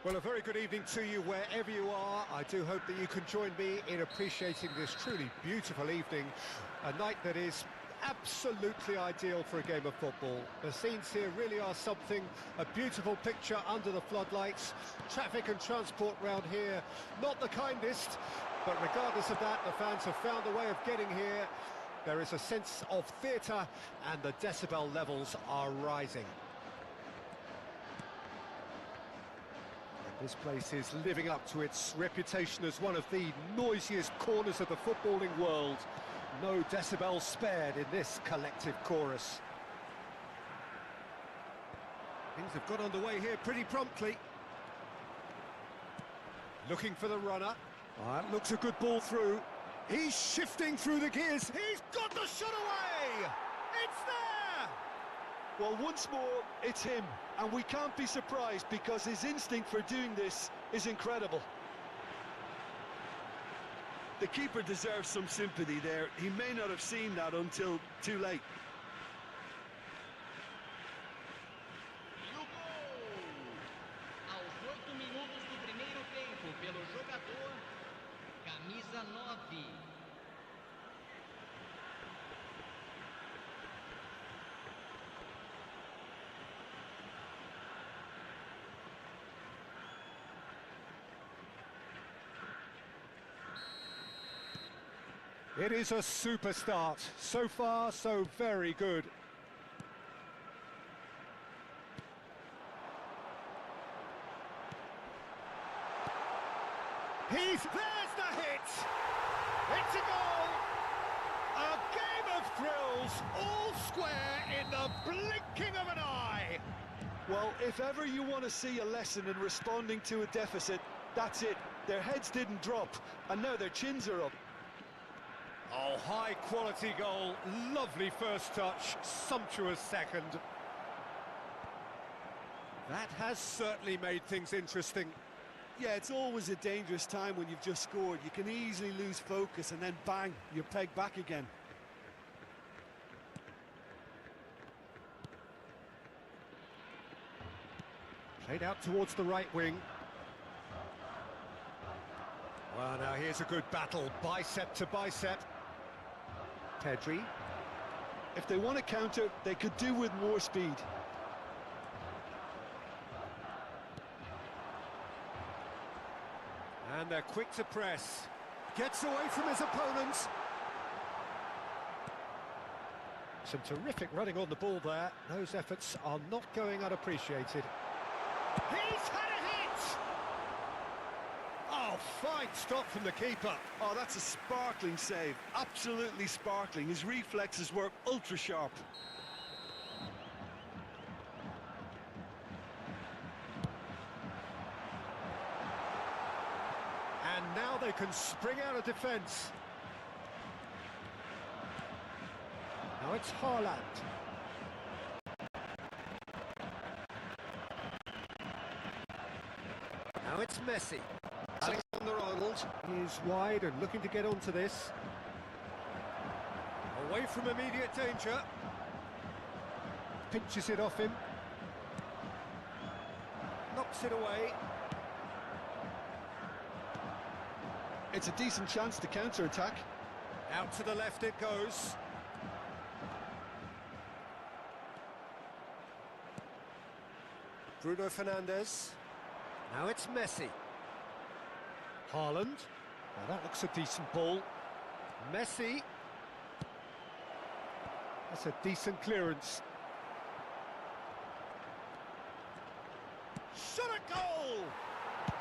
Well, a very good evening to you wherever you are. I do hope that you can join me in appreciating this truly beautiful evening, a night that is absolutely ideal for a game of football. The scenes here really are something, a beautiful picture under the floodlights. Traffic and transport round here, not the kindest, but regardless of that, the fans have found a way of getting here. There is a sense of theatre and the decibel levels are rising. This place is living up to its reputation as one of the noisiest corners of the footballing world. No decibels spared in this collective chorus. Things have got underway here pretty promptly. Looking for the runner. That looks a good ball through. He's shifting through the gears. He's got the shot away! It's there! Well, once more, it's him. And we can't be surprised because his instinct for doing this is incredible. The keeper deserves some sympathy there. He may not have seen that until too late. E o gol! Aos 8 minutos do primeiro tempo, pelo jogador, camisa 9. It is a super start. So far, so very good. There's the hit! It's a goal! A game of thrills, all square in the blinking of an eye! Well, if ever you want to see a lesson in responding to a deficit, that's it. Their heads didn't drop, and now their chins are up. Oh, high-quality goal, lovely first touch, sumptuous second. That has certainly made things interesting. Yeah, it's always a dangerous time when you've just scored. You can easily lose focus and then bang, you're pegged back again. Played out towards the right wing. Well, now here's a good battle, bicep to bicep. Pedri. If they want to counter, they could do with more speed. And they're quick to press. Gets away from his opponents. Some terrific running on the ball there. Those efforts are not going unappreciated. He's had a hit! Oh, fine stop from the keeper. Oh, that's a sparkling save. Absolutely sparkling. His reflexes were ultra sharp. And now they can spring out of defence. Now it's Haaland. Now it's Messi. Alexander-Arnold is wide and looking to get onto this. Away from immediate danger. Pinches it off him. Knocks it away. It's a decent chance to counter-attack. Out to the left it goes. Bruno Fernandes. Now it's Messi. Haaland. Now that looks a decent ball. Messi. That's a decent clearance. Shot a goal!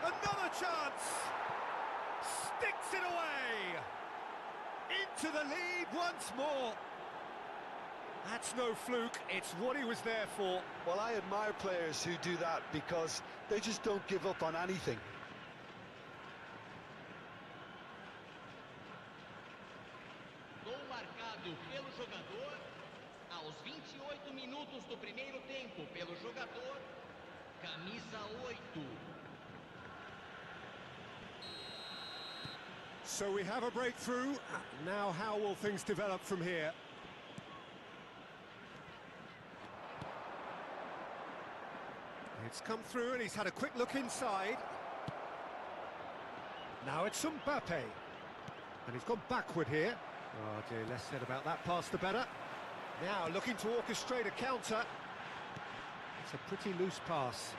Another chance! Sticks it away! Into the lead once more! That's no fluke, it's what he was there for. Well, I admire players who do that because they just don't give up on anything. Gol marcado pelo jogador aos 28 minutos do primeiro tempo pelo jogador, camisa 8. So we have a breakthrough. Now how will things develop from here? It's come through and he's had a quick look inside. Now it's Mbappe. And he's gone backward here. Oh dear, less said about that pass the better. Now looking to orchestrate a counter. It's a pretty loose pass.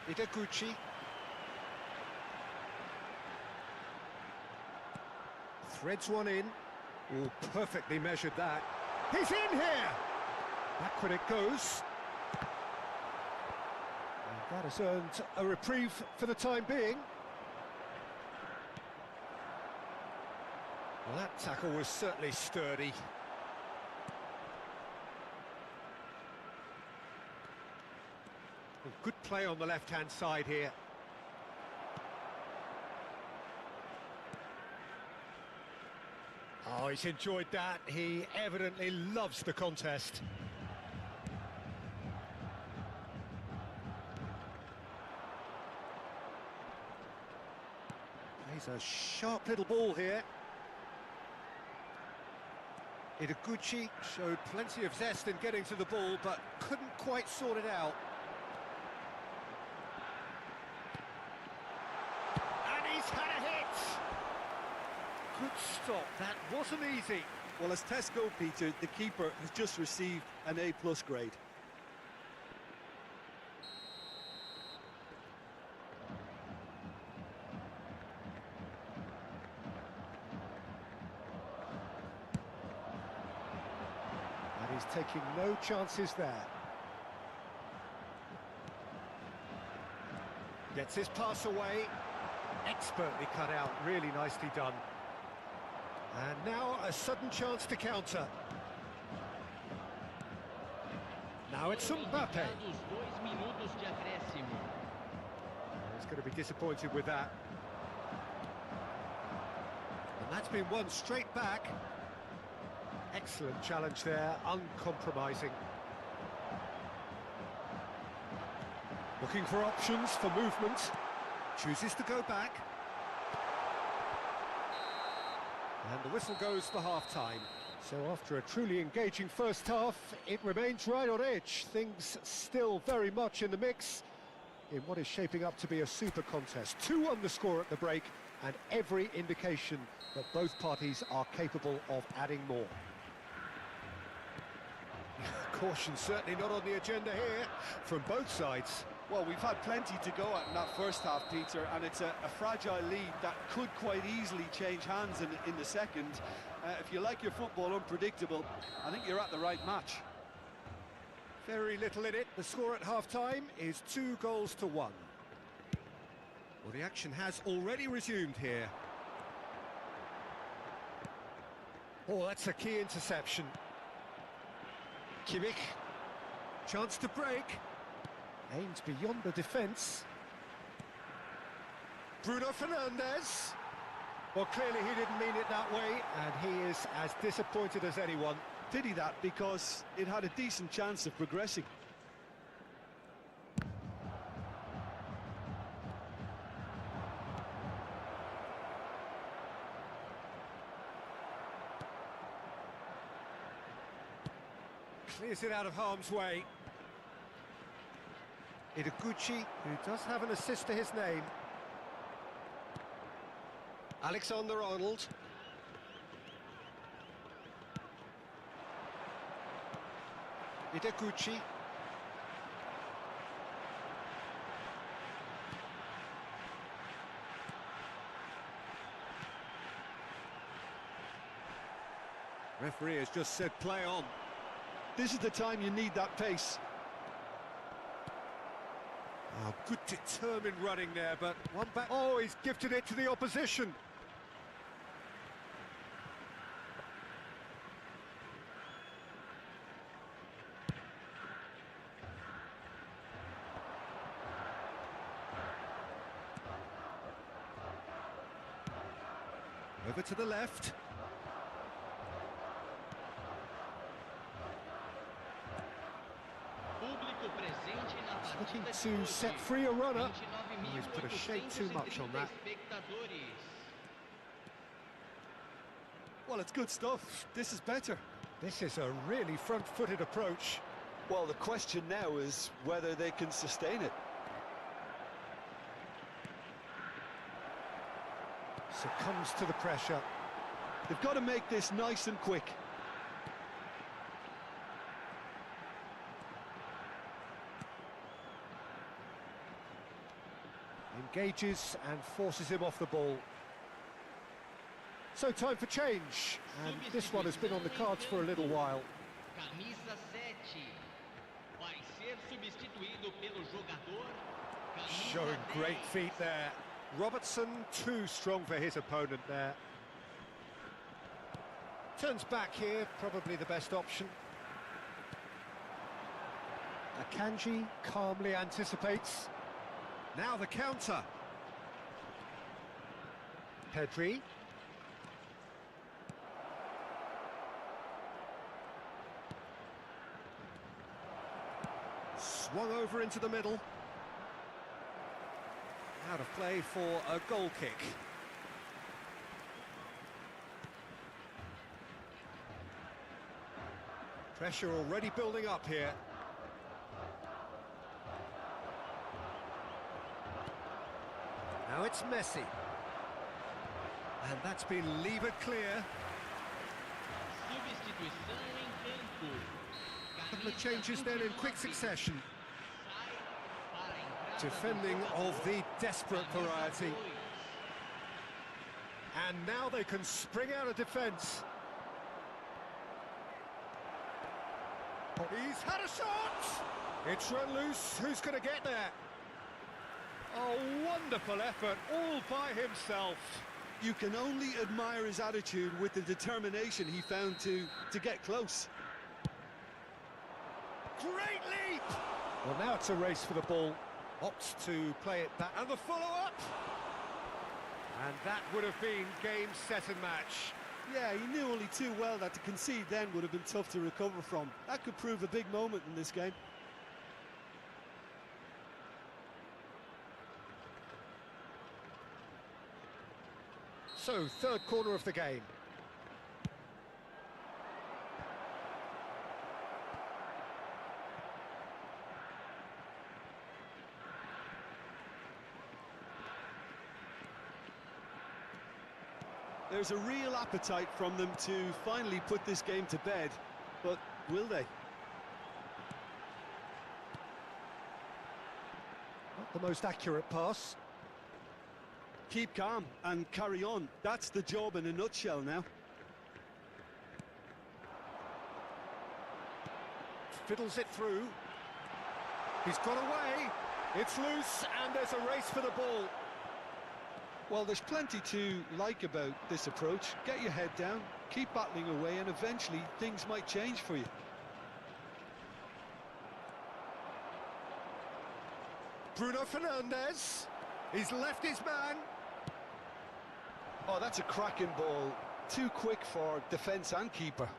Ideguchi. Threads one in. Oh, perfectly measured that. He's in here! Backward it goes. And that has earned a reprieve for the time being. Well, that tackle was certainly sturdy. Well, good play on the left-hand side here. Oh, he's enjoyed that. He evidently loves the contest. Plays a sharp little ball here. Ideguchi showed plenty of zest in getting to the ball, but couldn't quite sort it out. And he's had a hit! Good stop, that wasn't easy. Well, as tests go, Peter, the keeper has just received an A+ grade. And he's taking no chances there. Gets his pass away. Expertly cut out, really nicely done. And now a sudden chance to counter. Now it's Mbappe. He's going to be disappointed with that. And that's been won straight back. Excellent challenge there, uncompromising. Looking for options for movement. Chooses to go back. And the whistle goes for half-time. So after a truly engaging first half, it remains right on edge. Things still very much in the mix in what is shaping up to be a super contest. 2-1 the score at the break, and every indication that both parties are capable of adding more. Caution certainly not on the agenda here from both sides. Well, we've had plenty to go at in that first half, Peter, and it's a fragile lead that could quite easily change hands in the second. If you like your football unpredictable, I think you're at the right match. Very little in it. The score at half-time is 2-1. Well, the action has already resumed here. Oh, that's a key interception. Kimmich. Chance to break. Aims beyond the defence. Bruno Fernandes. Well, clearly he didn't mean it that way, and he is as disappointed as anyone. Pity that, because it had a decent chance of progressing. Clears it out of harm's way. Ideguchi, who does have an assist to his name. Alexander-Arnold. Ideguchi. Referee has just said play on. This is the time you need that pace. Oh, good determined running there, but one back. Oh, he's gifted it to the opposition. Over to the left. Looking to set free a runner. Oh, he's put a shade too much on that. Well, it's good stuff. This is better. This is a really front-footed approach. Well, the question now is whether they can sustain it. Succumbs to the pressure. They've got to make this nice and quick. Engages and forces him off the ball. So time for change, and this one has been on the cards for a little while. Camisa 7 vai ser substituído pelo jogador. Camisa Showing great 10. feet there. Robertson too strong for his opponent there. Turns back here, probably the best option. Akanji calmly anticipates. Now the counter. Pedri. Swung over into the middle. Out of play for a goal kick. Pressure already building up here. Now it's Messi. And that's been levered clear. Substituição em campo. Couple of Camisa changes then in 29 quick succession. sai para a entrada Defending do of the desperate camisa variety. 2. And now they can spring out of defence. He's had a shot! It's run loose. Who's going to get there? Oh, wonderful effort, all by himself. You can only admire his attitude with the determination he found to get close. Great leap! Well, now it's a race for the ball. Opts to play it back. And the follow-up! And that would have been game, set and match. Yeah, he knew only too well that to concede then would have been tough to recover from. That could prove a big moment in this game. So, third corner of the game. There's a real appetite from them to finally put this game to bed, but will they? Not the most accurate pass. Keep calm and carry on. That's the job in a nutshell now. Fiddles it through. He's got away. It's loose, and there's a race for the ball. Well, there's plenty to like about this approach. Get your head down, keep battling away, and eventually things might change for you. Bruno Fernandes. He's left his man. Oh, that's a cracking ball. Too quick for defence and keeper.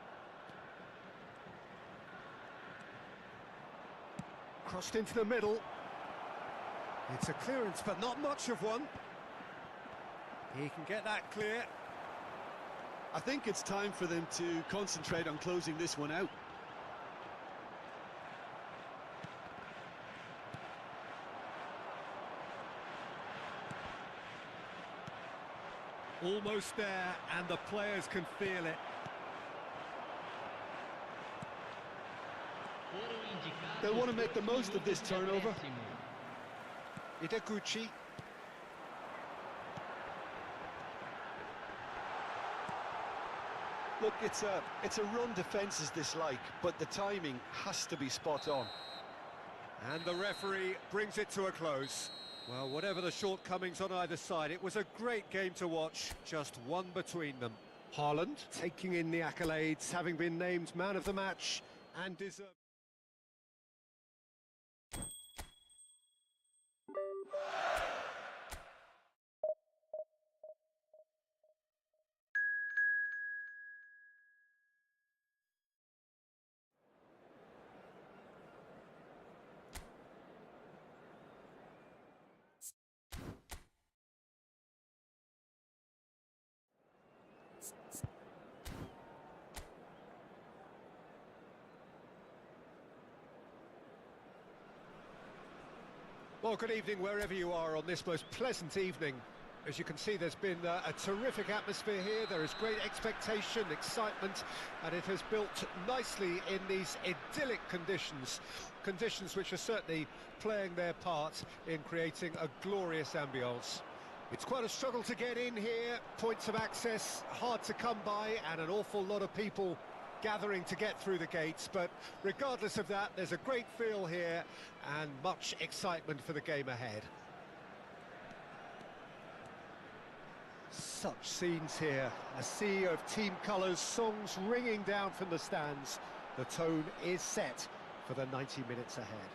Crossed into the middle. It's a clearance, but not much of one. He can get that clear. I think it's time for them to concentrate on closing this one out. Almost there, and the players can feel it. Foram indicados They'll want to make the 2 most of this minutos de turnover. acréscimo. Itaguchi. Look, it's a run defence is dislike, but the timing has to be spot on. And the referee brings it to a close. Well, whatever the shortcomings on either side, it was a great game to watch, just one between them. Haaland taking in the accolades, having been named man of the match, and deserved. Well, good evening wherever you are on this most pleasant evening. As you can see, there's been a terrific atmosphere here. There is great expectation, excitement, and it has built nicely in these idyllic conditions. Conditions which are certainly playing their part in creating a glorious ambience. It's quite a struggle to get in here, points of access hard to come by, and an awful lot of people gathering to get through the gates, but regardless of that, there's a great feel here and much excitement for the game ahead. Such scenes here, a sea of team colours, songs ringing down from the stands. The tone is set for the 90 minutes ahead.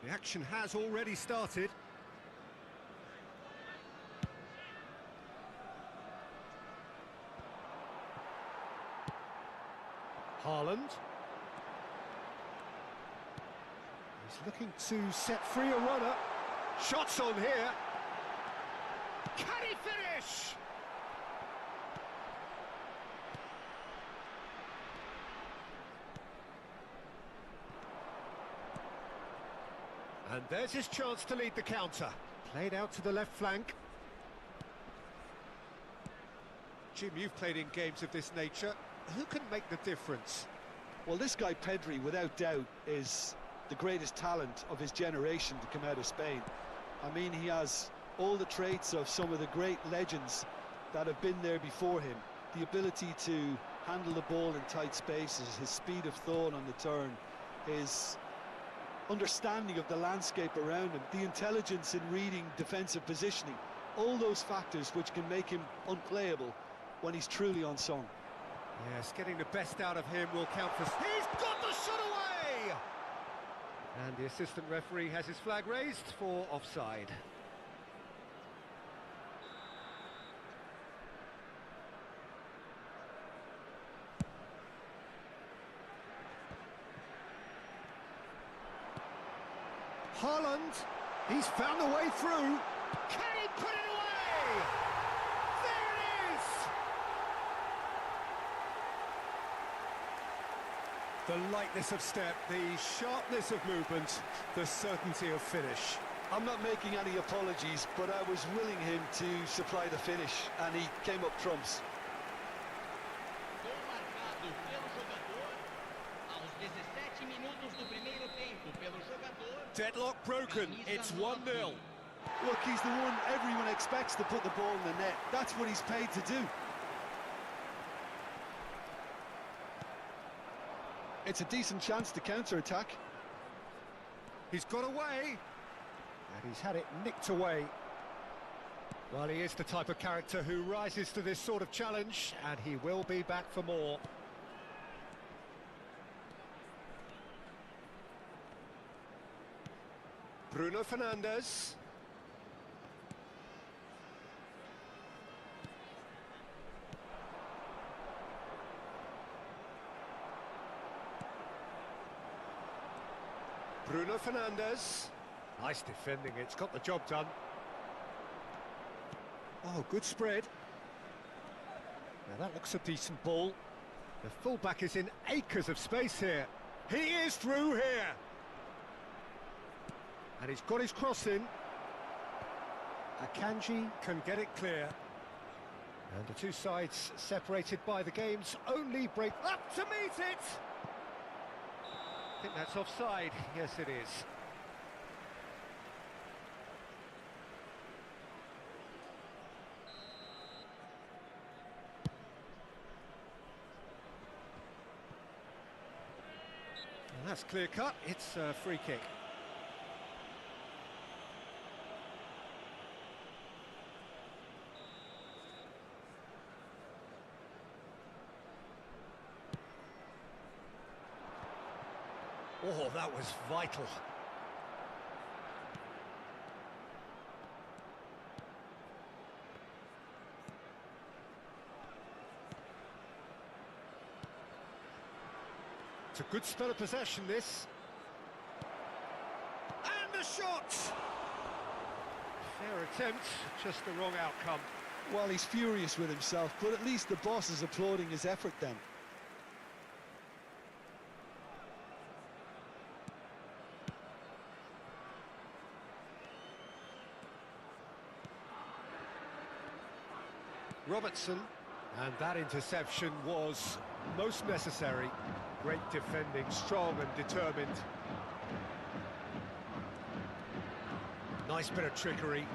The action has already started. Haaland. He's looking to set free a runner. Shots on here. Can he finish? And there's his chance to lead the counter. Played out to the left flank. Jim, you've played in games of this nature. Who can make the difference? Well, this guy Pedri, without doubt, is the greatest talent of his generation to come out of Spain. I mean, he has all the traits of some of the great legends that have been there before him. The ability to handle the ball in tight spaces, his speed of thought on the turn, his understanding of the landscape around him, the intelligence in reading defensive positioning, all those factors which can make him unplayable when he's truly on song. Yes, getting the best out of him will count for... He's got the shot away! And the assistant referee has his flag raised for offside. Haaland, he's found a way through. Can he put it away? There it is! The lightness of step, the sharpness of movement, the certainty of finish. I'm not making any apologies, but I was willing him to supply the finish, and he came up trumps. Gol marcado pelo jogador aos 17 minutos do primeiro tempo pelo jogador. Deadlock broken, it's 1-0. Look, he's the one everyone expects to put the ball in the net. That's what he's paid to do. It's a decent chance to counter-attack. He's got away, and he's had it nicked away. Well, he is the type of character who rises to this sort of challenge, and he will be back for more. Bruno Fernandes. Bruno Fernandes. Nice defending, it's got the job done. Oh, good spread. Now that looks a decent ball. The fullback is in acres of space here. He is through here. And he's got his cross in. Akanji can get it clear. And the two sides separated by the game's only break. Up to meet it! I think that's offside. Yes, it is. And that's clear cut. It's a free kick. Oh, that was vital. It's a good spell of possession, this. And the shot! Fair attempt, just the wrong outcome. Well, he's furious with himself, but at least the boss is applauding his effort then. Robertson, and that interception was most necessary. Great defending, strong and determined. Nice bit of trickery.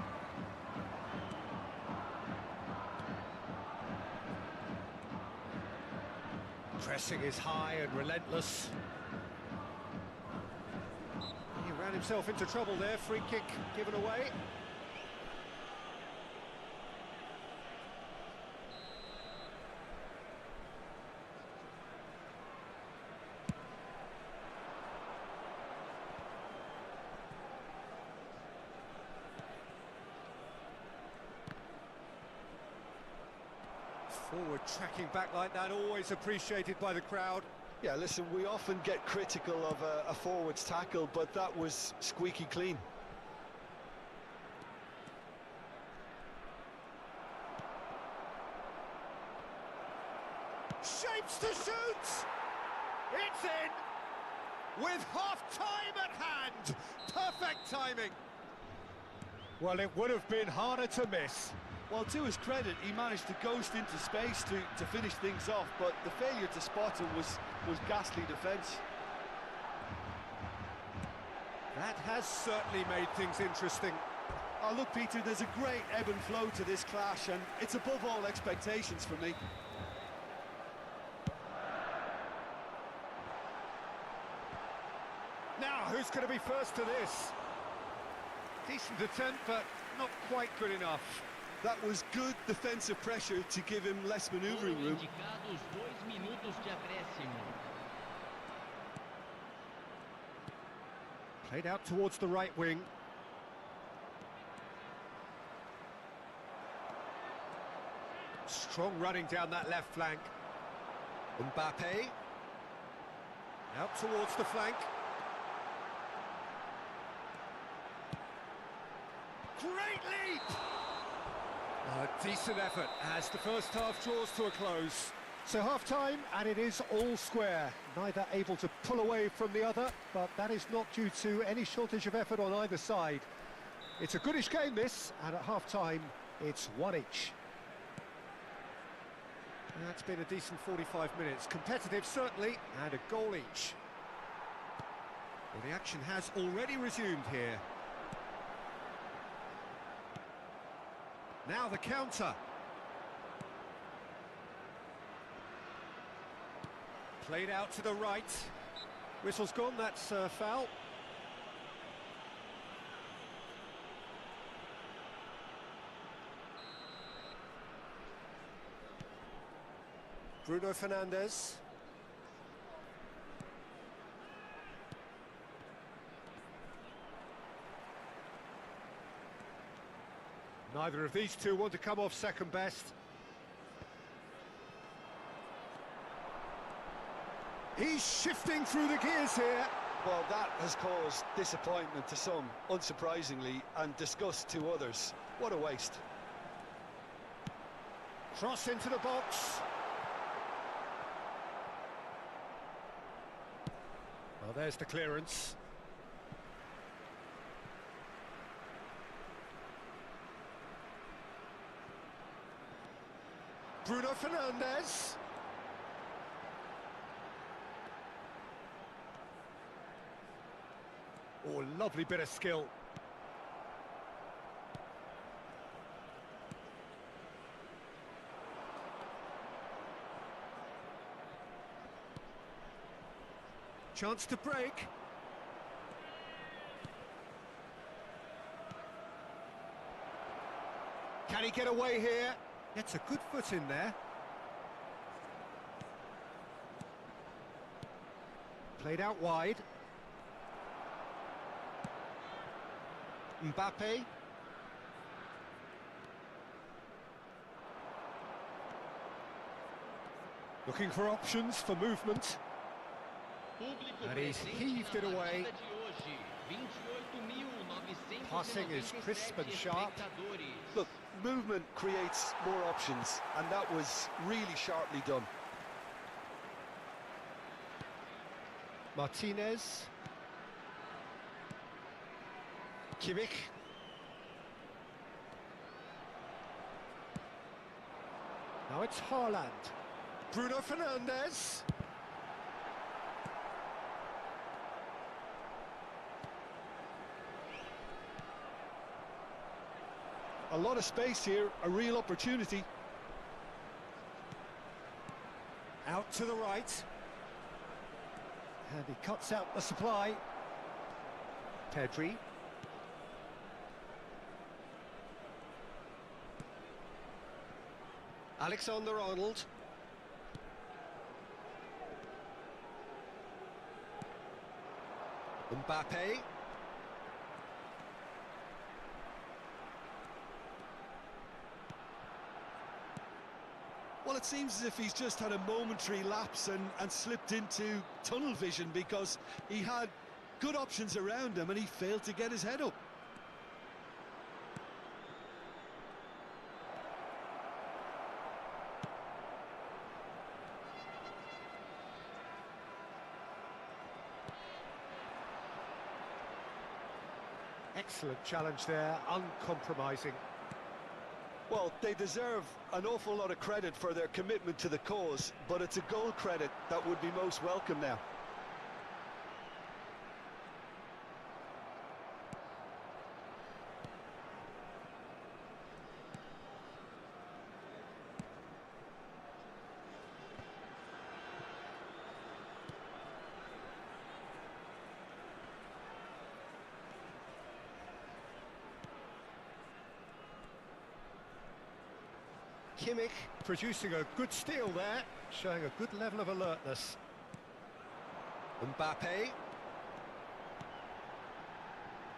Pressing is high and relentless. He ran himself into trouble there, free kick given away. Forward tracking back like that, always appreciated by the crowd. Yeah, listen, we often get critical of a forward's tackle, but that was squeaky clean. Shapes to shoot! It's in! With half-time at hand! Perfect timing! Well, it would have been harder to miss. Well, to his credit, he managed to ghost into space to finish things off, but the failure to spot him was ghastly defence. That has certainly made things interesting. Oh, look, Peter, there's a great ebb and flow to this clash, and it's above all expectations for me. Now, who's going to be first to this? Decent attempt, but not quite good enough. That was good defensive pressure to give him less manoeuvring room. Indicados 2 minutos de acréscimo. Played out towards the right wing. Strong running down that left flank. Mbappe. Out towards the flank. Great leap! A decent effort as the first half draws to a close. So half-time, and it is all square. Neither able to pull away from the other, but that is not due to any shortage of effort on either side. It's a goodish game, this, and at half-time, it's one each. That's been a decent 45 minutes. Competitive, certainly, and a goal each. Well, the action has already resumed here. Now the counter. Played out to the right. Whistle's gone, that's a foul. Bruno Fernandes. Neither of these two want to come off second best. He's shifting through the gears here. Well, that has caused disappointment to some, unsurprisingly, and disgust to others. What a waste. Cross into the box. Well, there's the clearance. Bruno Fernandes. Oh, lovely bit of skill. Chance to break. Can he get away here? Gets a good foot in there. Played out wide. Mbappe. Looking for options for movement. And he's heaved it away. Passing is crisp and sharp. Look, movement creates more options, and that was really sharply done. Martinez. Kimmich. Now it's Haaland. Bruno Fernandes. A lot of space here, a real opportunity. Out to the right. And he cuts out the supply. Pedri. Alexander-Arnold. Mbappe. Well, it seems as if he's just had a momentary lapse and slipped into tunnel vision, because he had good options around him and he failed to get his head up. Excellent challenge there, uncompromising. Well, they deserve an awful lot of credit for their commitment to the cause, but it's a goal credit that would be most welcome now. Kimmich producing a good steal there, showing a good level of alertness. Mbappe.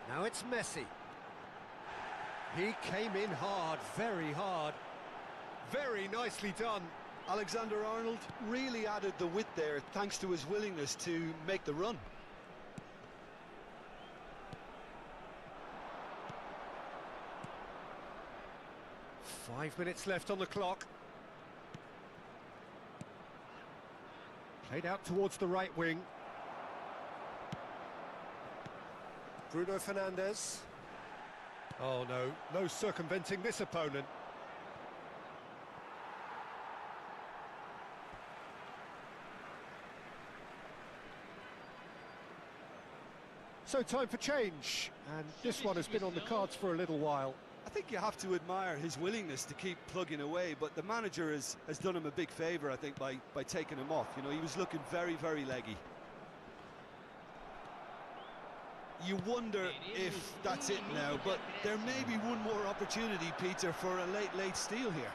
Now it's Messi. He came in hard, very hard. Very nicely done. Alexander-Arnold really added the width there, thanks to his willingness to make the run. Five minutes left on the clock. Played out towards the right wing. Bruno Fernandes. Oh no, no circumventing this opponent. So time for change, and this one has been on the cards for a little while. I think you have to admire his willingness to keep plugging away, but the manager has done him a big favour, I think, by taking him off. You know, he was looking very, very leggy. You wonder if that's it now, but there may be one more opportunity, Peter, for a late steal here.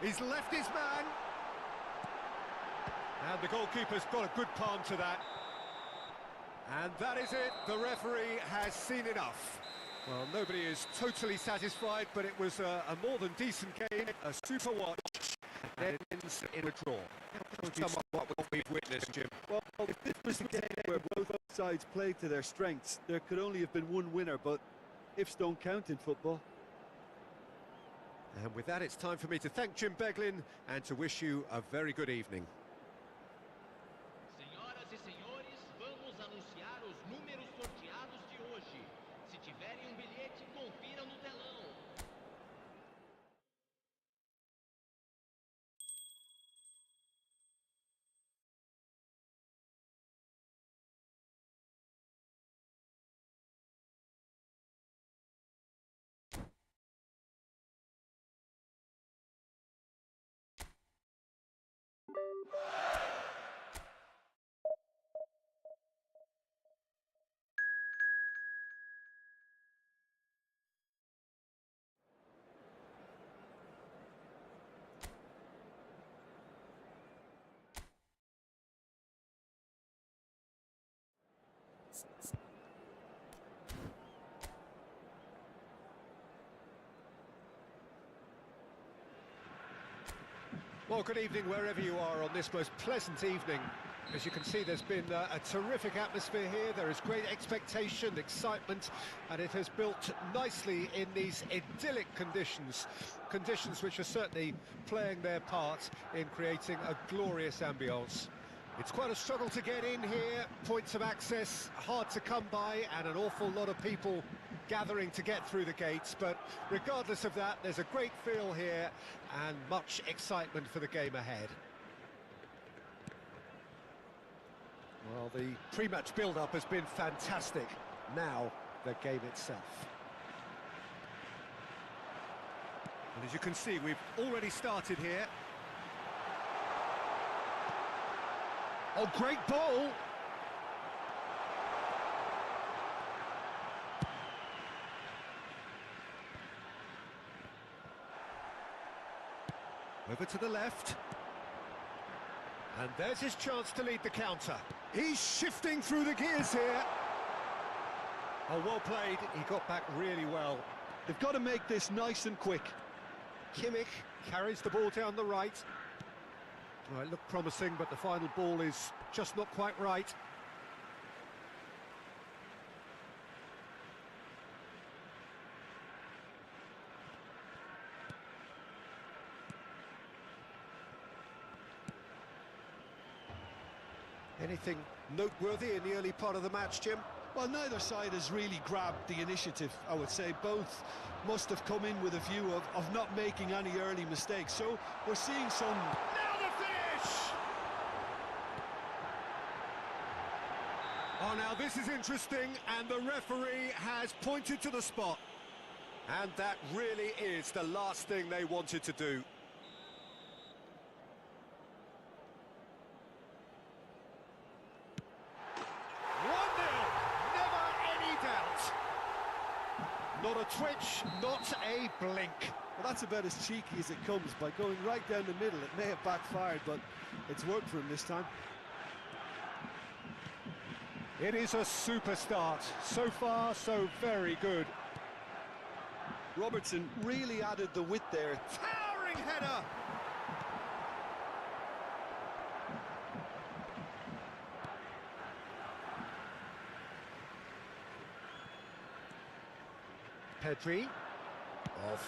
He's left his man. And the goalkeeper's got a good palm to that. And that is it, the referee has seen enough. Well, nobody is totally satisfied, but it was a more than decent game, a super watch, and it ends in a draw. Sum up what we've witnessed, Jim. Well, if this was a game where both sides played to their strengths, there could only have been one winner, but ifs don't count in football. And with that, it's time for me to thank Jim Beglin and to wish you a very good evening. Well, good evening wherever you are on this most pleasant evening. As you can see, there's been a terrific atmosphere here. There is great expectation, excitement, and it has built nicely in these idyllic conditions. Conditions which are certainly playing their part in creating a glorious ambience. It's quite a struggle to get in here, points of access hard to come by, and an awful lot of people gathering to get through the gates, but regardless of that, there's a great feel here and much excitement for the game ahead. Well, the pre-match build-up has been fantastic. Now, the game itself. And as you can see, we've already started here. Oh, great ball! Over to the left. And there's his chance to lead the counter. He's shifting through the gears here. Oh, well played. He got back really well. They've got to make this nice and quick. Kimmich carries the ball down the right. Well, it looked promising, but the final ball is just not quite right. Anything noteworthy in the early part of the match, Jim? Well, neither side has really grabbed the initiative, I would say. Both must have come in with a view of not making any early mistakes. So we're seeing some... Now the finish! Oh, now this is interesting, and the referee has pointed to the spot. And that really is the last thing they wanted to do. Not a twitch, not a blink. Well, that's about as cheeky as it comes. By going right down the middle, it may have backfired, but it's worked for him this time. It is a super start. So far, so very good. Robertson really added the width there. Towering header! Pedri,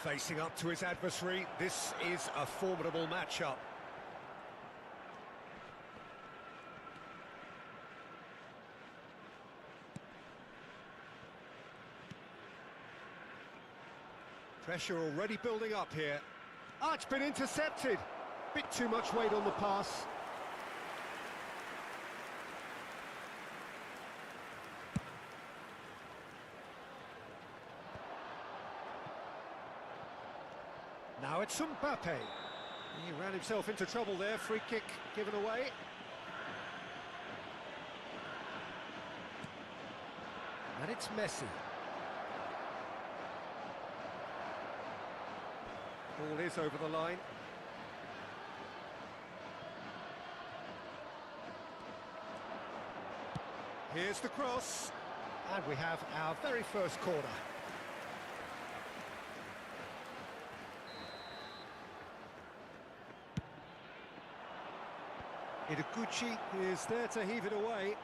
facing up to his adversary. This is a formidable matchup. Pressure already building up here. Ah, it's been intercepted. Bit too much weight on the pass. Now it's Mbappe. He ran himself into trouble there. Free kick given away. And it's Messi. Ball is over the line. Here's the cross. And we have our very first corner. Itaguchi is there to heave it away.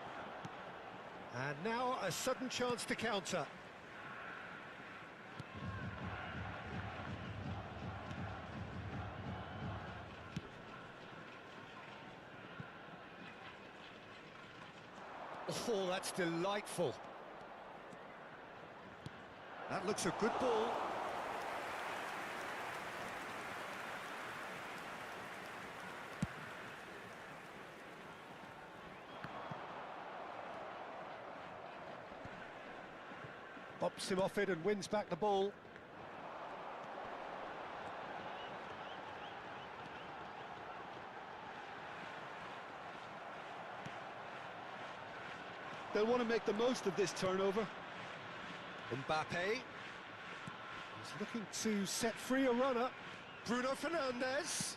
And now a sudden chance to counter. Oh, that's delightful. That looks a good ball. Bops him off it and wins back the ball. They'll want to make the most of this turnover. Mbappe. He's looking to set free a runner. Bruno Fernandes.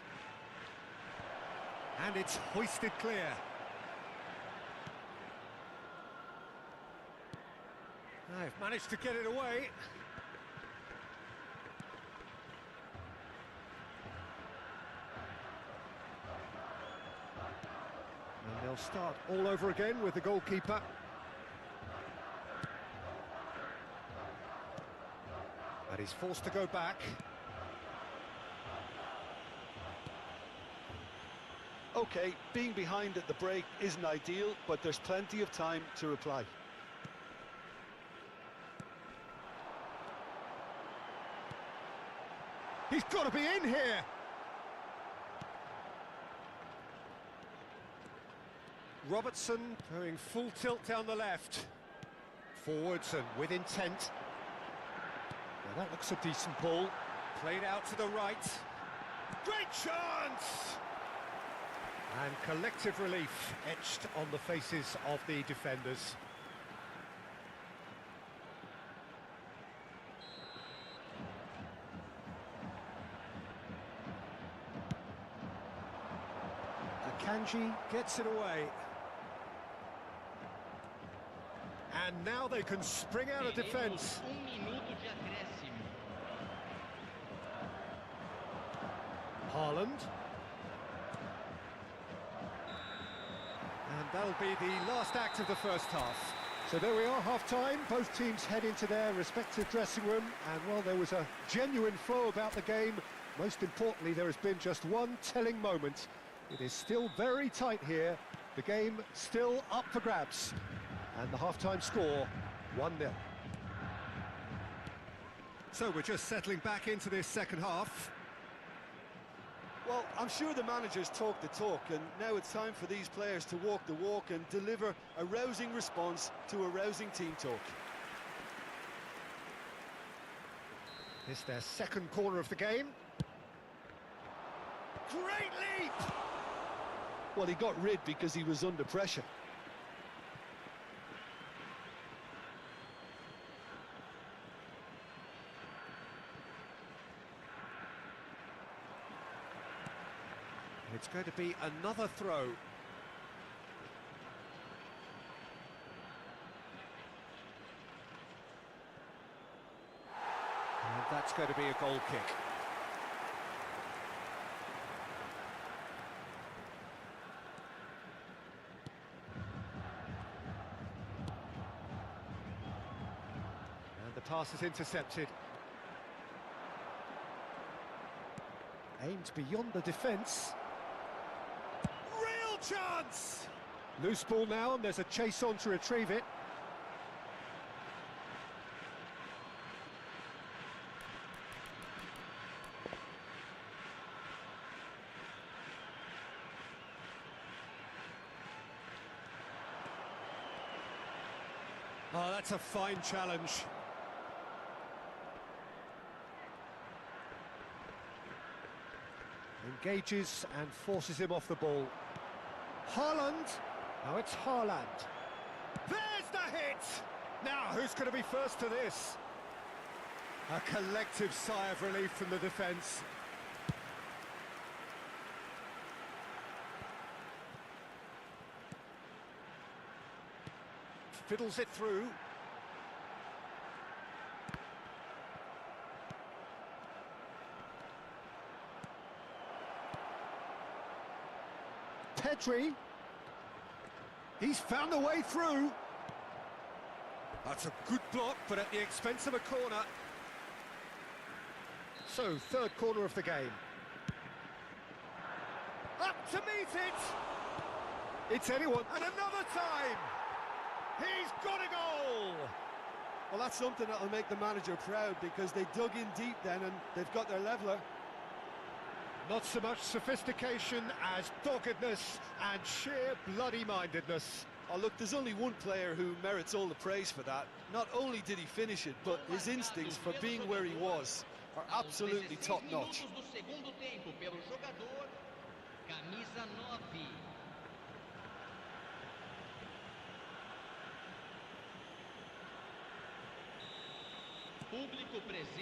And it's hoisted clear. They've managed to get it away. And they'll start all over again with the goalkeeper. And he's forced to go back. Okay, being behind at the break isn't ideal, but there's plenty of time to reply. be in here. Robertson going full tilt down the left. Forwards and with intent. Well, that looks a decent ball. Played out to the right. Great chance! And collective relief etched on the faces of the defenders. Akanji gets it away. And now they can spring out of defence. Haaland. And that'll be the last act of the first half. So there we are, half-time. Both teams head into their respective dressing room. And, well, there was a genuine flow about the game. Most importantly, there has been just one telling moment. It is still very tight here. The game still up for grabs. And the half-time score, 1-0. So we're just settling back into this second half. Well, I'm sure the managers talk the talk, and now it's time for these players to walk the walk and deliver a rousing response to a rousing team talk. It's their second corner of the game. Great leap! Well, he got rid because he was under pressure. It's going to be another throw. And that's going to be a goal kick. And the pass is intercepted. Aimed beyond the defence. Chance! Loose ball now, and there's a chase on to retrieve it. Oh, that's a fine challenge. Engages and forces him off the ball. Haaland. Now it's Haaland. There's the hit! Now, who's going to be first to this? A collective sigh of relief from the defence. Fiddles it through. Pedri, he's found a way through. That's a good block, but at the expense of a corner. So, third corner of the game. Up to meet it! It's anyone, and another time! He's got a goal! Well, that's something that'll make the manager proud, because they dug in deep then and they've got their leveller. Not so much sophistication as doggedness and sheer bloody-mindedness. Oh, look, there's only one player who merits all the praise for that. Not only did he finish it, but his instincts for being where he was are absolutely top-notch.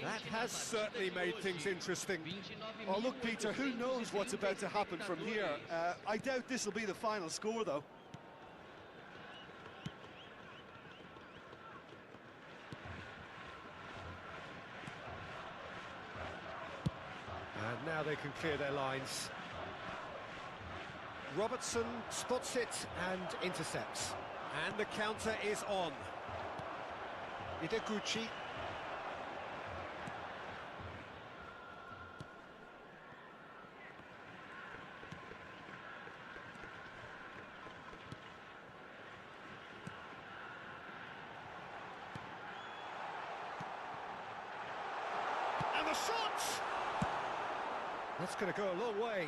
That has certainly made things interesting. Oh, look, Peter, who knows what's about to happen from here? I doubt this will be the final score, though. And now they can clear their lines. Robertson spots it and intercepts. And the counter is on. Ideguchi. And the shot! That's going to go a long way.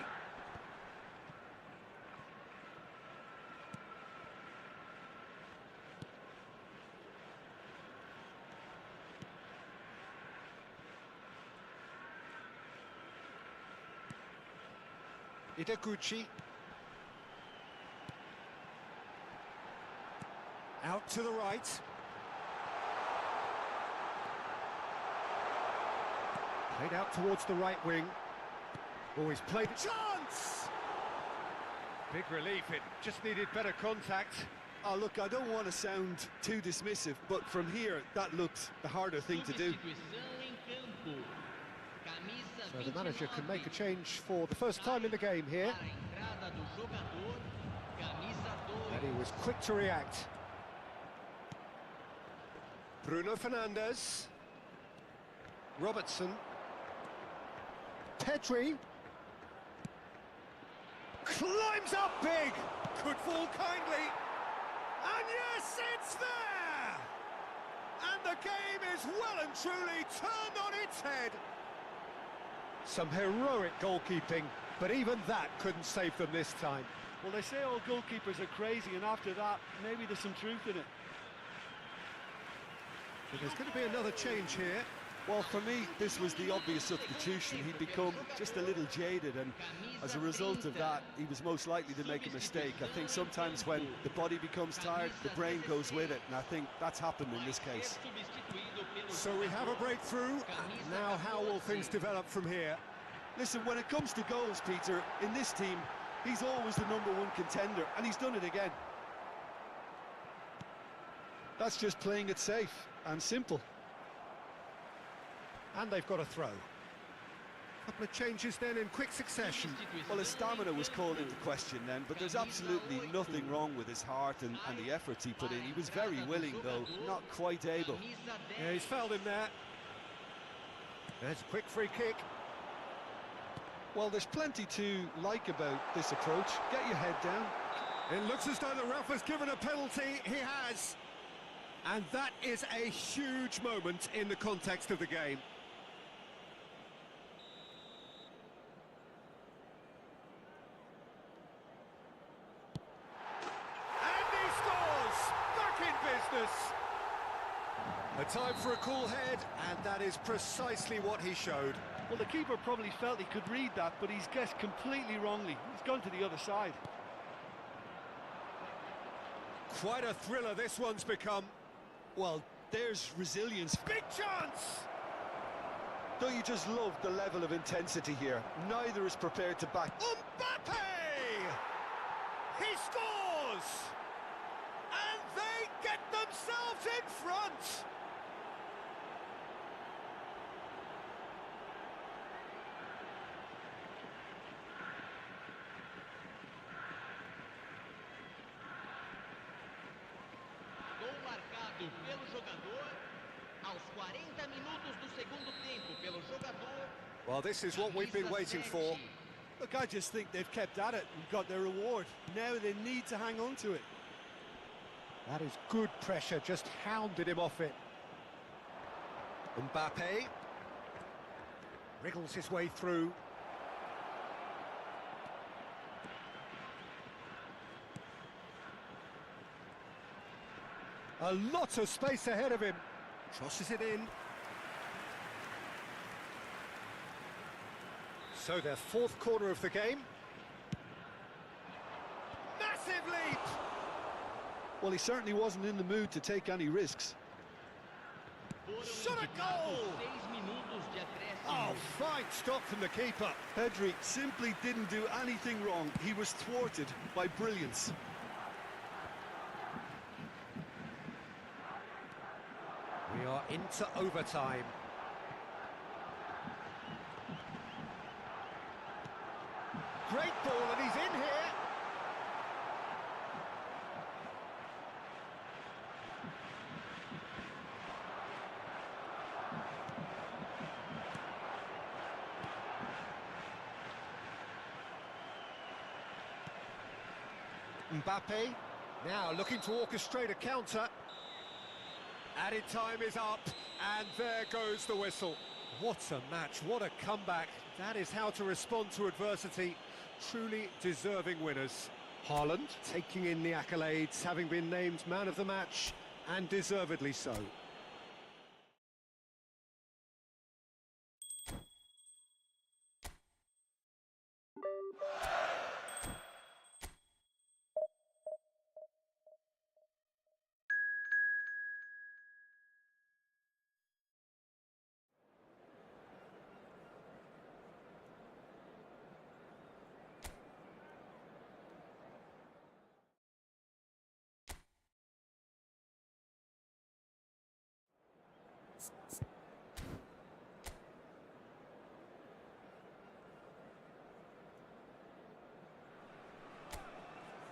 Itaguchi. Out to the right. Played out towards the right wing. Always played. Chance! Big relief, it just needed better contact. Oh, look, I don't want to sound too dismissive, but from here, that looked the harder thing to do. So the manager can make a change for the first time in the game here. And he was quick to react. Bruno Fernandes. Robertson. Pedri. Climbs up big. Could fall kindly. And yes, it's there! And the game is well and truly turned on its head. Some heroic goalkeeping, but even that couldn't save them this time. Well, they say all goalkeepers are crazy, and after that, maybe there's some truth in it. But there's going to be another change here. Well, for me, this was the obvious substitution. He'd become just a little jaded, and as a result of that, he was most likely to make a mistake. I think sometimes when the body becomes tired, the brain goes with it, and I think that's happened in this case. So we have a breakthrough. Now how will things develop from here? Listen, when it comes to goals, Peter, in this team, he's always the #1 contender, and he's done it again. That's just playing it safe and simple. And they've got a throw. A couple of changes then in quick succession. Well, his stamina was called into question then, but there's absolutely nothing wrong with his heart and the efforts he put in. He was very willing, though, not quite able. Yeah, he's fouled him there. There's a quick free kick. Well, there's plenty to like about this approach. Get your head down. It looks as though the ref has given a penalty. He has. And that is a huge moment in the context of the game. And he scores! Back in business! A time for a cool head, and that is precisely what he showed. Well, the keeper probably felt he could read that, but he's guessed completely wrongly. He's gone to the other side. Quite a thriller this one's become. Well, there's resilience. Big chance! Don't you just love the level of intensity here? Neither is prepared to back. Mbappe! He scores! And they get themselves in front! Gol marcado pelo jogador aos 40 minutos do segundo tempo pelo jogador. Well, this is what we've been waiting for. Look, I just think they've kept at it and got their reward. Now they need to hang on to it. That is good pressure, just hounded him off it. Mbappe wriggles his way through. A lot of space ahead of him. Crosses it in. So their fourth corner of the game. Massive leap! Well, he certainly wasn't in the mood to take any risks. Shot a goal! Oh, fine stop from the keeper. Pedri simply didn't do anything wrong. He was thwarted by brilliance. We are into overtime. Great ball, and he's in here. Mbappe now looking to orchestrate a counter. Added time is up, and there goes the whistle. What a match, what a comeback. That is how to respond to adversity. Truly deserving winners. Haaland taking in the accolades, having been named man of the match, and deservedly so.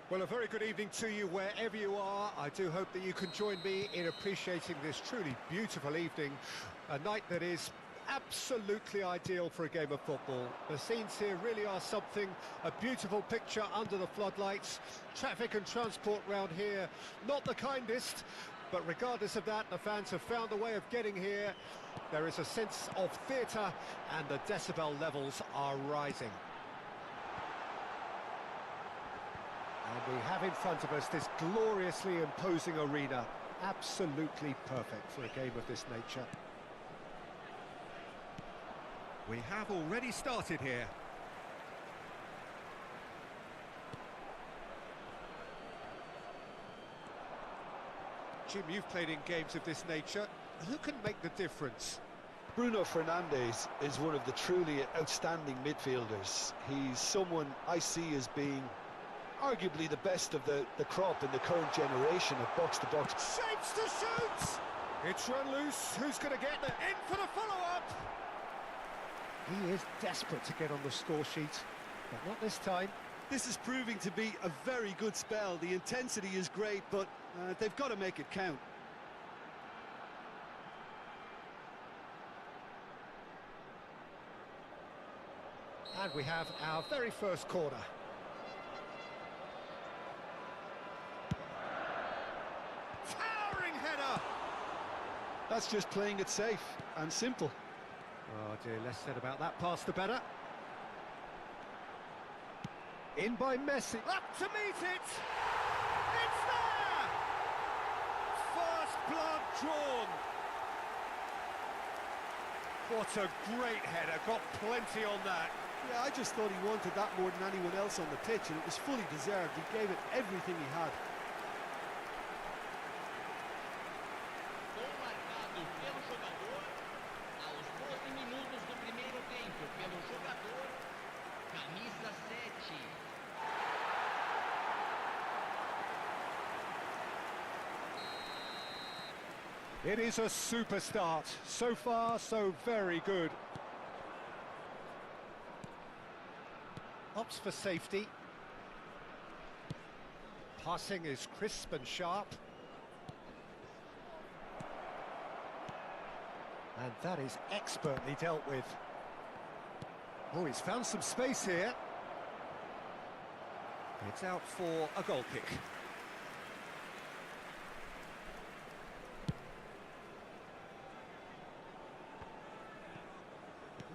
Well, a very good evening to you wherever you are. I do hope that you can join me in appreciating this truly beautiful evening, a night that is absolutely ideal for a game of football. The scenes here really are something, a beautiful picture under the floodlights. Traffic and transport round here, not the kindest, but regardless of that, the fans have found a way of getting here. There is a sense of theatre and the decibel levels are rising. And we have in front of us this gloriously imposing arena, absolutely perfect for a game of this nature. We have already started here. Jim, you've played in games of this nature. Who can make the difference? Bruno Fernandes is one of the truly outstanding midfielders. He's someone I see as being arguably the best of the crop in the current generation of box-to-box. Shapes to shoot! It's run loose. Who's going to get it? In for the follow-up! He is desperate to get on the score sheet, but not this time. This is proving to be a very good spell. The intensity is great, but they've got to make it count. And we have our very first corner. Towering header! That's just playing it safe and simple. Oh dear, less said about that pass the better. In by Messi. Up to meet it! It's there! First blood drawn. What a great header, got plenty on that. Yeah, I just thought he wanted that more than anyone else on the pitch, and it was fully deserved. He gave it everything he had. Gol marcado pelo jogador aos 12 minutos do primeiro tempo pelo jogador camisa 7. It is a super start. So far, so very good. Opts for safety. Passing is crisp and sharp. And that is expertly dealt with. Oh, he's found some space here. It's out for a goal kick.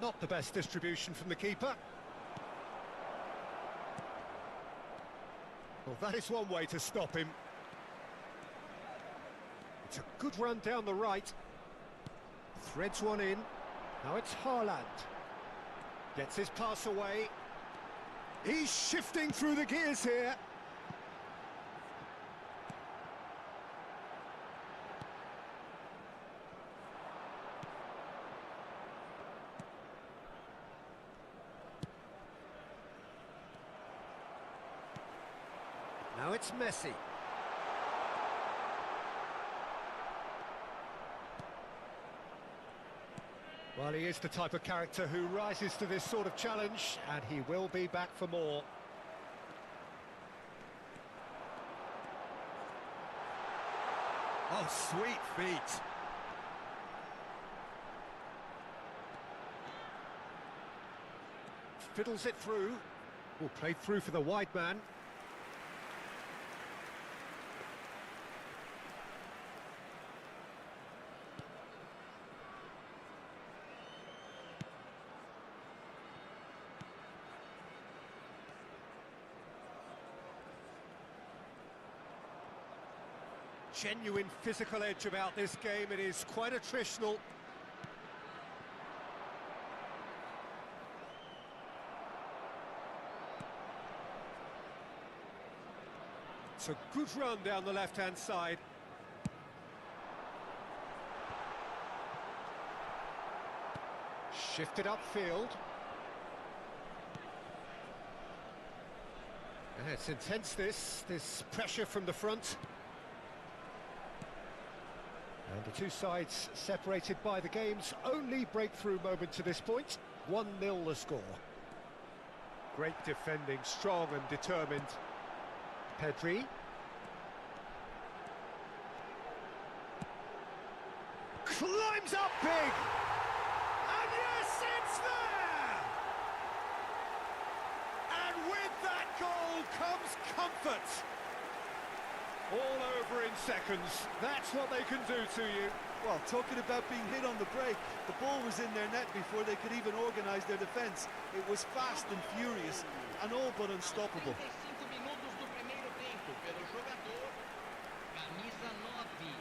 Not the best distribution from the keeper. Well, that is one way to stop him. It's a good run down the right. Threads one in. Now it's Haaland. Gets his pass away. He's shifting through the gears here. Now it's Messi. Well, he is the type of character who rises to this sort of challenge, and he will be back for more. Oh, sweet feet. Fiddles it through. Will play through for the wide man. genuine physical edge about this game. It is quite attritional. It's a good run down the left-hand side. Shifted upfield. And it's intense, this pressure from the front. And the two sides separated by the game's only breakthrough moment to this point. 1-0 the score. Great defending, strong and determined. Pedri. Climbs up big! And yes, it's there! And with that goal comes comfort. All over in seconds. That's what they can do to you. Well, talking about being hit on the break, the ball was in their net before they could even organise their defence. It was fast and furious, and all but unstoppable. 35 minutos do primeiro tempo pelo jogador camisa 9.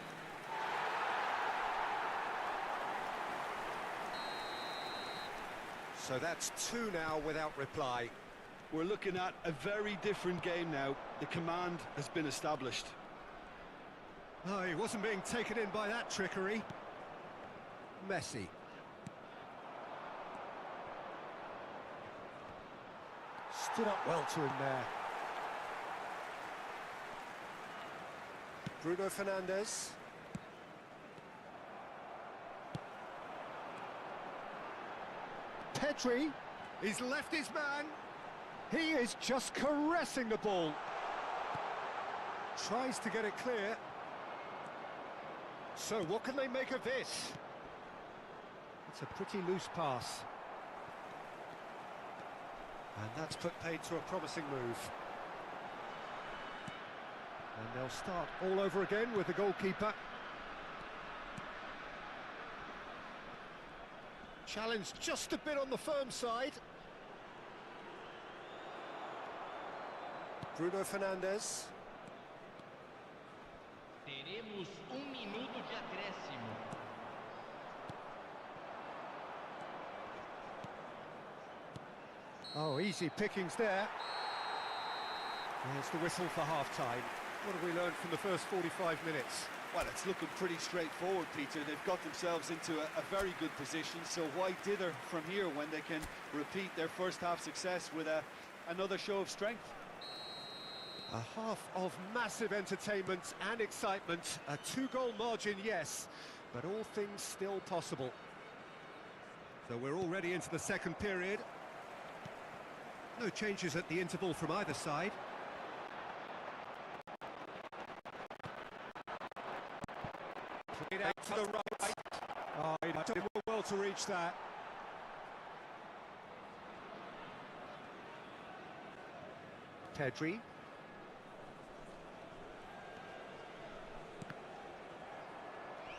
So that's 2 now without reply. We're looking at a very different game now. The command has been established. Oh, he wasn't being taken in by that trickery. Messi. Stood up well to him there. Bruno Fernandes. Pedri. He's left his man. He is just caressing the ball. Tries to get it clear. So what can they make of this? It's a pretty loose pass. And that's put paid to a promising move. And they'll start all over again with the goalkeeper. Challenged just a bit on the firm side. Bruno Fernandes. Teremos minuto de acréscimo. Oh, easy pickings there. There's the whistle for half-time. What have we learned from the first 45 minutes? Well, it's looking pretty straightforward, Peter. They've got themselves into a very good position, so why dither from here when they can repeat their first-half success with another show of strength? A half of massive entertainment and excitement. A 2-goal margin, yes, but all things still possible. So we're already into the second period. No changes at the interval from either side. Played out to the right. Oh, he did well to reach that. Pedri.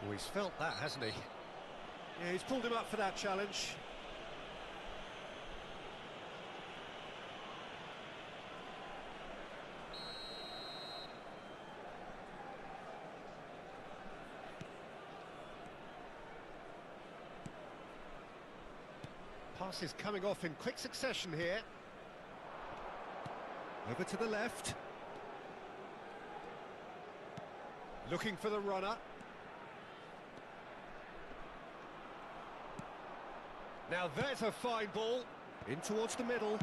Oh, he's felt that, hasn't he? Yeah, he's pulled him up for that challenge. Passes coming off in quick succession here. Over to the left. Looking for the runner. Now there's a fine ball, in towards the middle.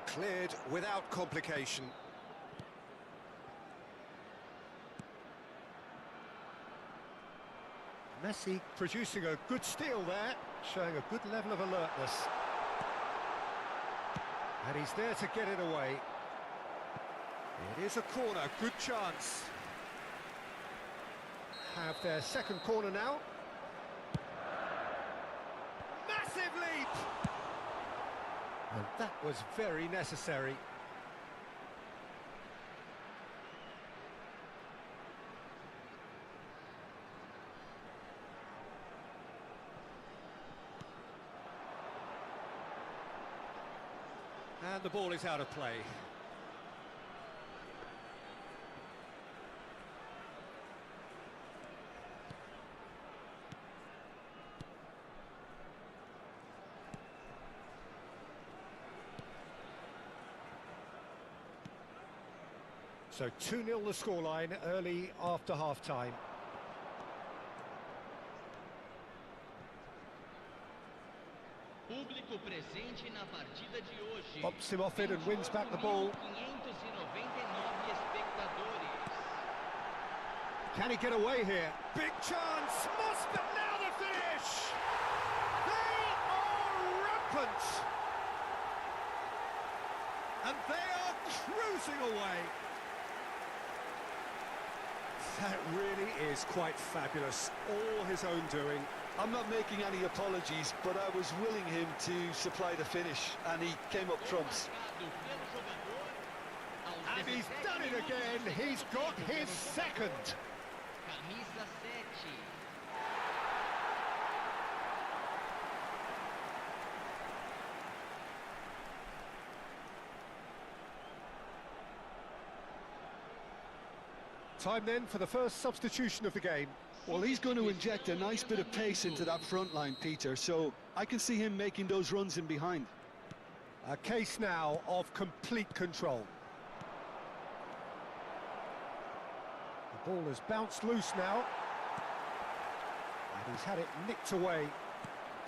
Cleared without complication. Messi producing a good steal there, showing a good level of alertness. And he's there to get it away. It is a corner, good chance. Have their second corner now. Massive leap! And that was very necessary. And the ball is out of play. So 2-0 the scoreline early after half-time. Público presente na partida de hoje. Pops him off it and wins back the ball. 599 espectadores. Can he get away here? Big chance! Must be now the finish! They are rampant! And they are cruising away. That really is quite fabulous. All his own doing. I'm not making any apologies, but I was willing him to supply the finish, and he came up trumps. And he's done it again. He's got his second. Camisa 7. Time then for the first substitution of the game. Well, he's going to inject a nice bit of pace into that front line, Peter, so I can see him making those runs in behind. A case now of complete control. The ball has bounced loose now. And he's had it nicked away.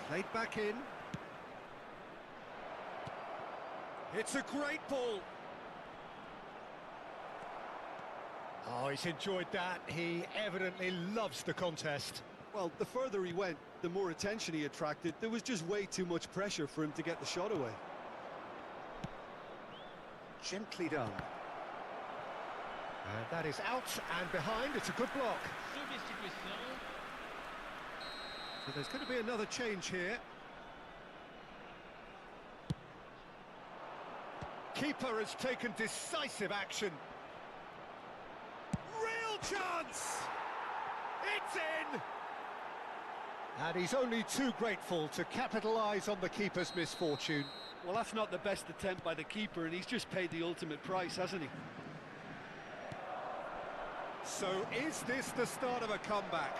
Played back in. It's a great ball. Oh, he's enjoyed that. He evidently loves the contest. Well, the further he went, the more attention he attracted. There was just way too much pressure for him to get the shot away. Gently done. And that is out and behind. It's a good block. Substituição. So there's going to be another change here. Keeper has taken decisive action. Real chance! It's in! And he's only too grateful to capitalise on the keeper's misfortune. Well, that's not the best attempt by the keeper, and he's just paid the ultimate price, hasn't he? So is this the start of a comeback?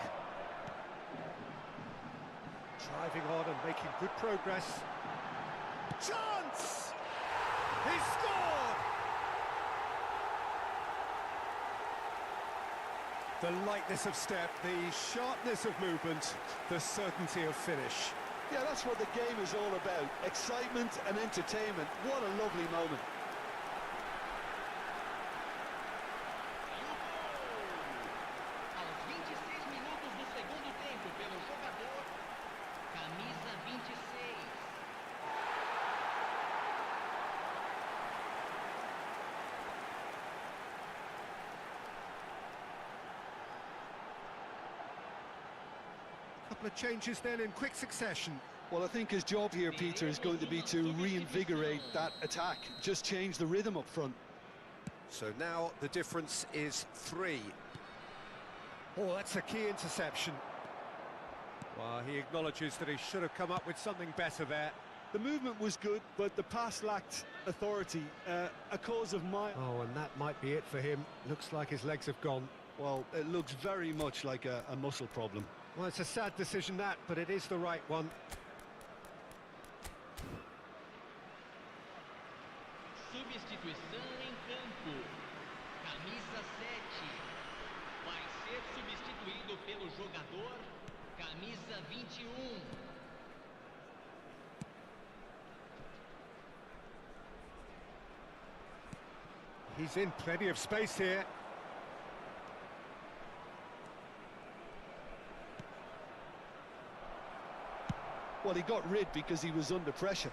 Driving on and making good progress. Chance! He scored! The lightness of step, the sharpness of movement, the certainty of finish. Yeah, that's what the game is all about. Excitement and entertainment. What a lovely moment. Aos 26 minutos do segundo tempo pelo jogador, camisa 26. Couple of changes then in quick succession. Well, I think his job here, Peter, is going to be to reinvigorate that attack. Just change the rhythm up front. So now the difference is 3. Oh, that's a key interception. Well, he acknowledges that he should have come up with something better there. The movement was good, but the pass lacked authority. A cause of mine. Oh, and that might be it for him. Looks like his legs have gone. Well, it looks very much like a muscle problem. Well, it's a sad decision that, but it is the right one. Substituição em campo. Camisa 7. Vai ser substituído pelo jogador. Camisa 21. He's in plenty of space here. Well, he got rid because he was under pressure.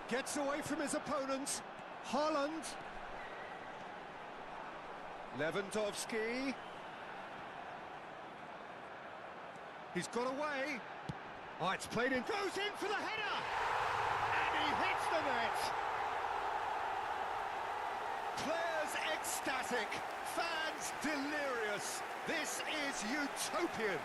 Gets away from his opponent. Haaland. Lewandowski. He's got away. Oh, it's played in. Goes in for the header. And he hits the net. Players ecstatic. Fans delirious. This is utopian.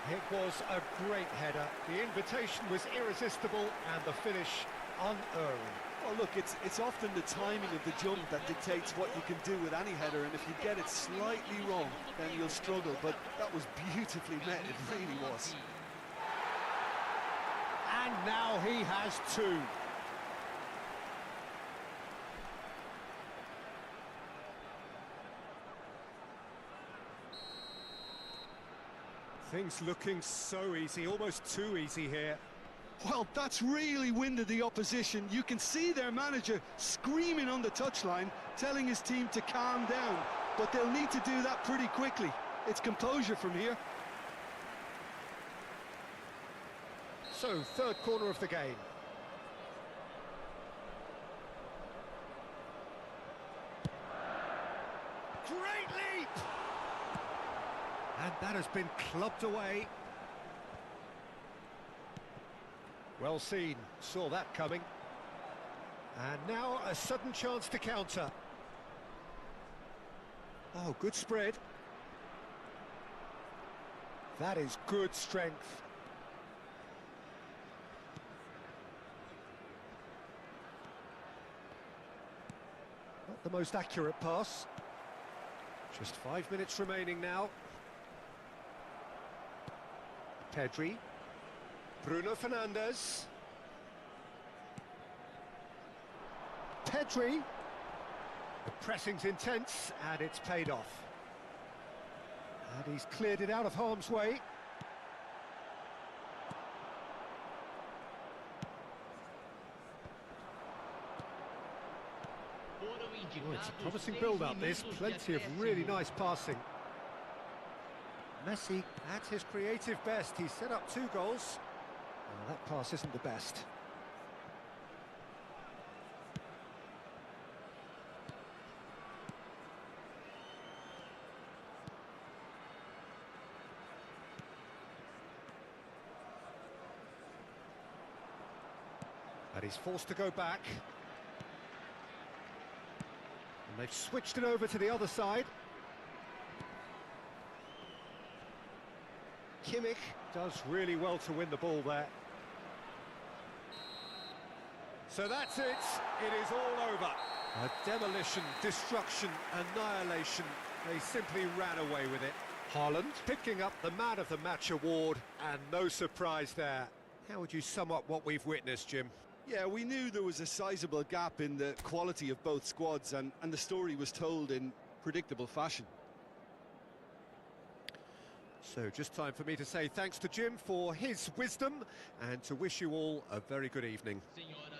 It was a great header. The invitation was irresistible and the finish unerring. Well, look, it's often the timing of the jump that dictates what you can do with any header, and if you get it slightly wrong, then you'll struggle, but that was beautifully met, it really was. And now he has 2. Things looking so easy, almost too easy here. Well, that's really winded the opposition. You can see their manager screaming on the touchline, telling his team to calm down. But they'll need to do that pretty quickly. It's composure from here. So, third corner of the game. Great leap! And that has been clubbed away. Well seen, saw that coming. And now a sudden chance to counter. Oh, good spread. That is good strength. Not the most accurate pass. Just 5 minutes remaining now. Pedri. Bruno Fernandes. Pedri. The pressing's intense, and it's paid off. And he's cleared it out of harm's way. Oh, it's a promising build-up, this. Plenty of really nice passing. Messi at his creative best. He set up 2 goals. Well, that pass isn't the best. And he's forced to go back. And they've switched it over to the other side. Kimmich does really well to win the ball there. So that's it. It is all over. A demolition, destruction, annihilation. They simply ran away with it. Haaland picking up the Man of the Match award, and no surprise there. How would you sum up what we've witnessed, Jim? Yeah, we knew there was a sizable gap in the quality of both squads, and the story was told in predictable fashion. So just time for me to say thanks to Jim for his wisdom and to wish you all a very good evening. Senhoras